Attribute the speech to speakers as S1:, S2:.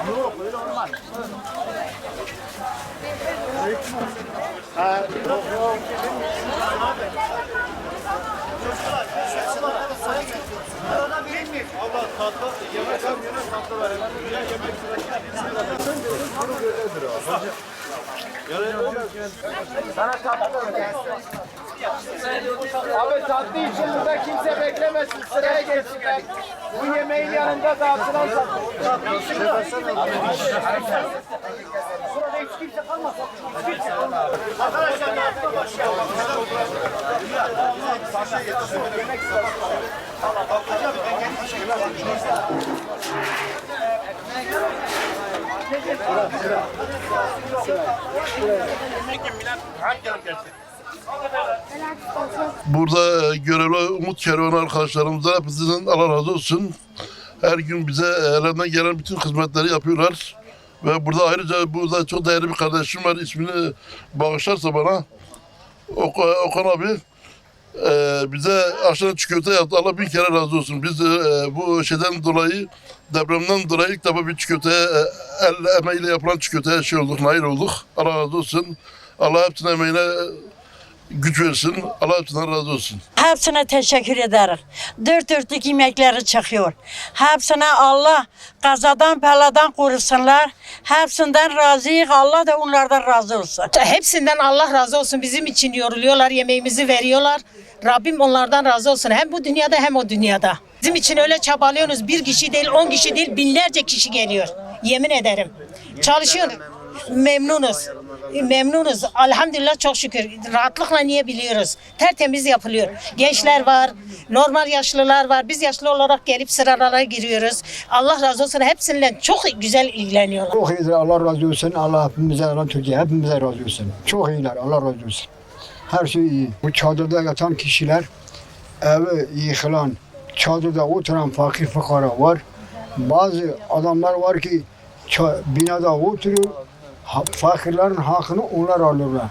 S1: Yok öyle olmaz. Allah tatlı yemek tatlı var. Sana tatlı abi tatlı için burada kimse beklemesin. Sıraya geçsinler. Bu yemeğin yanında dağıtılan tatlı. Sırada hiç kimse kalmasın. Arkadaşlar dağıtma başlayalım. Yemek sırası.
S2: Burada görevli Umut Kervan arkadaşlarımıza hepinizden Allah razı olsun. Her gün bize ellerinden gelen bütün hizmetleri yapıyorlar. Ve burada ayrıca burada çok değerli bir kardeşim var. İsmini bağışlarsa bana. Okan abi. Bize aşağıdan çikolata yaptı. Allah bin kere razı olsun. Biz bu şeyden dolayı, depremden dolayı ilk defa bir çikolataya, el emeğiyle yapılan çikolataya nail olduk. Allah razı olsun. Allah hepsinin emeğine güç versin. Allah hepsinden razı olsun.
S3: Hepsine teşekkür ederiz. Dört dörtlük yemekleri çıkıyor. Hepsine Allah kazadan beladan korusunlar. Hepsinden razıyız. Allah da onlardan razı olsun.
S4: Hepsinden Allah razı olsun. Bizim için yoruluyorlar, yemeğimizi veriyorlar. Rabbim onlardan razı olsun. Hem bu dünyada hem o dünyada. Bizim için öyle çabalıyoruz. Bir kişi değil, 10 kişi değil, binlerce kişi geliyor. Yemin ederim. Çalışıyor. Memnunuz. Memnunuz. Elhamdülillah çok şükür. Rahatlıkla yiyebiliyoruz. Tertemiz yapılıyor. Gençler var, normal yaşlılar var. Biz yaşlı olarak gelip sıralara giriyoruz. Allah razı olsun. Hepsiyle çok güzel ilgileniyorlar.
S5: Çok iyidir. Allah razı olsun. Allah hepimize, Allah Türkiye hepimize razı olsun. Çok iyiler. Allah razı olsun. Her şey iyi. Bu çadırda yatan kişiler, evi yıkılan, çadırda oturan fakir fukara var. Bazı adamlar var ki binada oturuyor. Fakirlerin hakkını onlar alırlar.